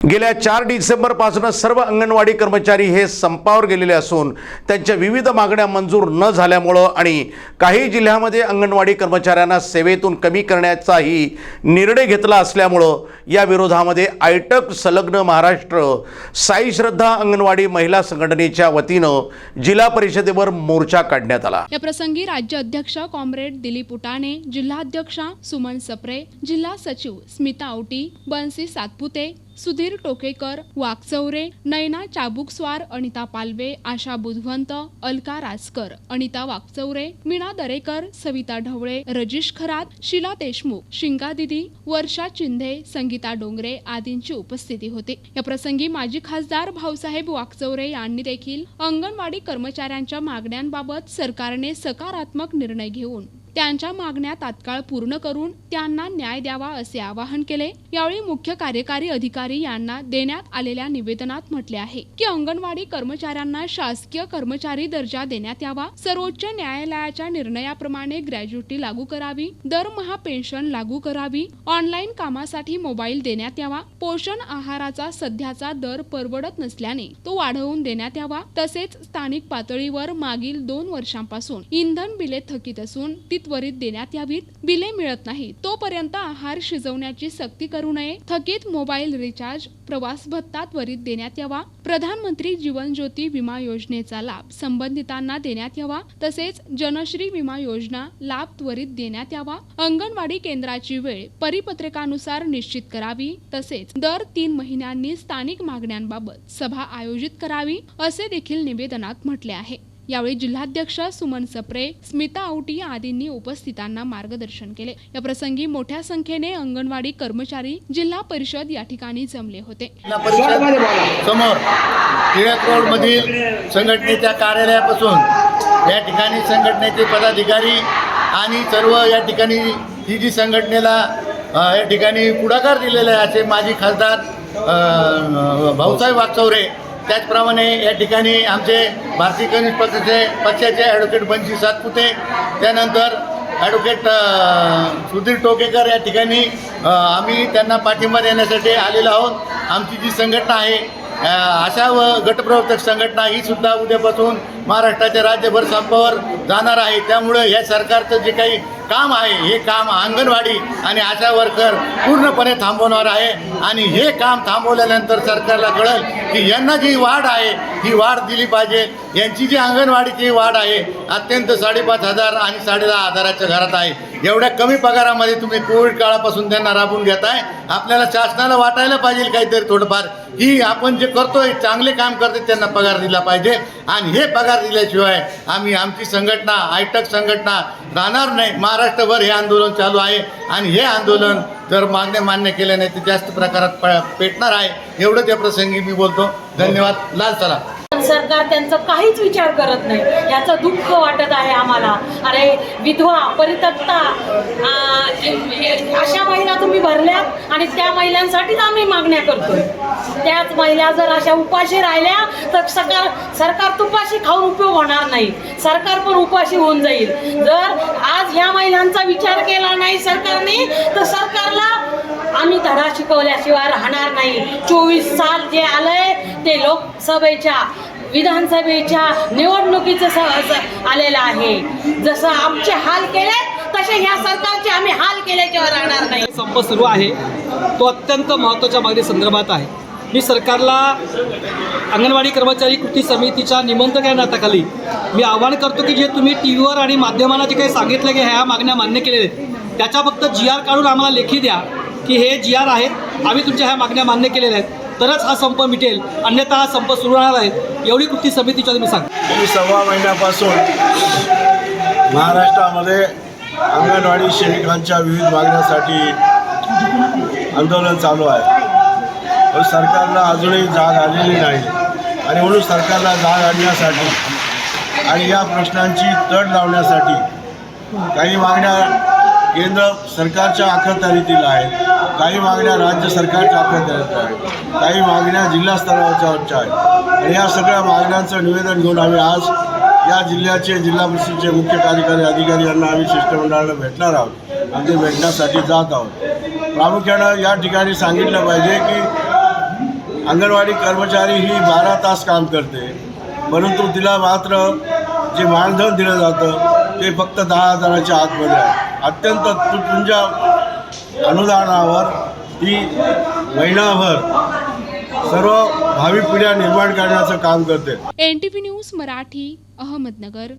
गेल्या 4 डिसेंबरपासून सर्व अंगणवाडी कर्मचारी हे संपावर गेलेले असून त्यांच्या विविध मागण्या मंजूर न झाल्यामुळे आणि काही जिल्ह्यामध्ये अंगणवाडी कर्मचाऱ्यांना सेवेतून कमी करण्याचाही निर्णय घेतला असल्यामुळे या विरोधामध्ये आयटक संलग्न महाराष्ट्र साई श्रद्धा अंगणवाडी महिला संघटनेच्या वतीनं जिल्हा परिषदेवर मोर्चा काढण्यात आला। या प्रसंगी राज्य अध्यक्ष कॉम्रेड दिलीप उटाणे, जिल्हाध्यक्षा सुमन सप्रे, जिल्हा सचिव स्मिता औटी, बन्सी सातपुते, सुधीर टोकेकर, वाकचौरे, नैना चाबुकस्वार, अनिता पालवे, आशा बुधवंत, अलका राजकर, अनिता वाकचौरे, मीना दरेकर, सविता ढवळे, रजिश खरात, शीला देशमुख, शिंगा दिदी, वर्षा चिंधे, संगीता डोंगरे आदींची उपस्थिती होती। या प्रसंगी माजी खासदार भाऊसाहेब वाकचौरे यांनी देखील अंगणवाडी कर्मचाऱ्यांच्या मागण्यांबाबत सरकारने सकारात्मक निर्णय घेऊन त्यांच्या मागण्या तात्काळ पूर्ण करून त्यांना न्याय द्यावा असे आवाहन केले। यावेळी मुख्य कार्यकारी अधिकारी यांना देण्यात आलेल्या निवेदनात म्हटले आहे की अंगणवाडी कर्मचाऱ्यांना शासकीय कर्मचारी दर्जा देण्यात यावा, सर्वोच्च न्यायालयाच्या निर्णयाप्रमाणे ग्रॅज्युटी लागू करावी, दरमहा पेन्शन लागू करावी, ऑनलाईन कामासाठी मोबाईल देण्यात यावा, पोषण आहाराचा सध्याचा दर परवडत नसल्याने तो वाढवून देण्यात यावा, तसेच स्थानिक पातळीवर मागील 2 वर्षांपासून इंधन बिले थकीत असून त्वरित देण्यात यावीत, बिले मिळत नाही तोपर्यंत आहार शिजवण्याची सक्ती करू नये, थकीत मोबाईल रिचार्ज, प्रवास भत्ता त्वरित देण्यात यावा, प्रधानमंत्री जीवन ज्योती विमा योजनेचा लाभ संबंधितांना देण्यात यावा, तसेच जनश्री विमा योजना लाभ त्वरित देण्यात यावा, अंगणवाडी केंद्राची वेळ परिपत्रकानुसार निश्चित करावी, तसेच दर 3 महिन्यांनी स्थानिक मागण्यांबाबत सभा आयोजित करावी असे देखील निवेदनात म्हटले आहे। यावेळी जिल्हाध्यक्ष सुमन सप्रे, स्मिता औटी आदींनी उपस्थितांना मार्गदर्शन केले। या प्रसंगी मोठ्या संख्येने अंगणवाडी कर्मचारी, जिल्हा परिषद या ठिकाणी जमले होते। समोर टिळक रोड मधील संघटनेच्या कार्यालयापासून या ठिकाणी संघटनेचे पदाधिकारी आणि सर्व या ठिकाणी ही जी संघटनेला या ठिकाणी पुढाकार दिलेला आहे असे माजी खासदार भाऊसाहेब वाकचौरे, त्याचप्रमाणे या ठिकाणी आमचे भारतीय कम्युनिस्ट पक्षाचे ॲडव्होकेट बन्सी सातपुते, त्यानंतर ॲडव्होकेट सुधीर टोकेकर या ठिकाणी आम्ही त्यांना पाठिंबा देण्यासाठी आलेलो आहोत। आमची जी संघटना आहे आशा व गटप्रवर्तक संघटना ही सुद्धा उद्यापासून महाराष्ट्राच्या राज्यभर संपावर जाणार आहे। त्यामुळे या सरकारचं जे काही काम आहे हे काम अंगणवाडी आणि आशा वर्कर पूर्णपणे थांबवणार आहे आणि हे काम थांबवल्यानंतर सरकारला कळेल की यांना जी वाढ आहे ही वाढ दिली पाहिजे। यांची जी अंगणवाडीची वाढ आहे अत्यंत 5,500 आणि 10,500च्या घरात आहे। एवढ्या कमी पगारामध्ये तुम्ही कोविड काळापासून त्यांना राबवून घेताय, आपल्याला शासनाला वाटायला पाहिजे काहीतरी थोडंफार की आपण जे करतोय चांगले काम करते त्यांना पगार दिला पाहिजे आणि हे पगार दिल्याशिवाय आम्ही आमची संघटना आयटक संघटना राहणार नाही। महाराष्ट्रभर हे आंदोलन चालू आहे आणि हे आंदोलन जर मागण्या मान्य केल्या नाही तर जास्त प्रकारात पेटणार आहे। एवढं त्या प्रसंगी मी बोलतो। धन्यवाद। लाल सलाम। सरकार त्यांचा काहीच विचार करत नाही, याचं दुःख वाटत आहे आम्हाला। अरे विधवा, परित्यक्ता अशा महिला तुम्ही भरल्यात आणि त्या महिलांसाठीच आम्ही मागण्या करतोय। त्याच महिला जर अशा उपाशी राहिल्या तर सरकार तुपाशी खाऊन उपयोग होणार नाही, सरकार पण उपाशी होऊन जाईल। जर आज ह्या महिलांचा विचार केला नाही सरकारने तर सरकारला आम्ही धडा शिकवल्याशिवाय राहणार नाही। 24 साल जे आलंय ते लोकसभेच्या विधानसभेच्या निवडणुकीचं आलेलं आहे। जसं आमचे हाल केले तसे ह्या सरकारचे आम्ही हाल केल्याशिवाय राहणार नाही। संप सुरू आहे तो अत्यंत महत्त्वाच्या मागणी संदर्भात आहे। मी सरकारला अंगणवाडी कर्मचारी कृती समितीच्या निमंत्रण या नात्याखाली मी आवाहन करतो की जे तुम्ही टीव्हीवर आणि माध्यमांना जे काही सांगितलं की ह्या मागण्या मान्य केलेल्या आहेत त्याच्या फक्त GR काढून आम्हाला लेखी द्या की हे GR आहेत, आम्ही तुमच्या ह्या मागण्या मान्य केलेल्या आहेत, तरच हा संप मिटेल, अन्यथा हा संप सुरू राहणार आहे। एवढी कृती समितीच्या मी सांगतो। मी 1.25 महिन्यापासून महाराष्ट्रामध्ये अंगणवाडी सेविकांच्या विविध मागण्यासाठी आंदोलन चालू आहे, पण सरकारला अजूनही जाग आलेली नाही आणि म्हणून सरकारला जाग आणण्यासाठी आणि या प्रश्नांची तड लावण्यासाठी काही मागण्या केंद्र सरकारच्या अखत्यारीतील आहेत, काही मागण्या राज्य सरकारच्या अखत्यारीत आहेत, काही मागण्या जिल्हा स्तरावरच्या आहेत आणि या सगळ्या मागण्यांचं निवेदन घेऊन आम्ही आज या जिल्ह्याचे जिल्हा परिषदेचे मुख्य कार्यकारी अधिकारी यांना आम्ही शिष्टमंडळाला भेटणार आहोत आणि ते भेटण्यासाठी जात आहोत। प्रामुख्यानं या ठिकाणी सांगितलं पाहिजे की अंगणवाडी कर्मचारी ही 12 तास काम करते, परंतु तिला मात्र जे मानधन दिलं जातं ते फक्त 10,000च्या आतमध्ये आहे. अत्यंत तुटपुंजा अनुदानावर ती महिनाभर सर्व भावी पिढ्या निर्माण करण्याचं काम करते. NTV news Marathi, Ahmednagar.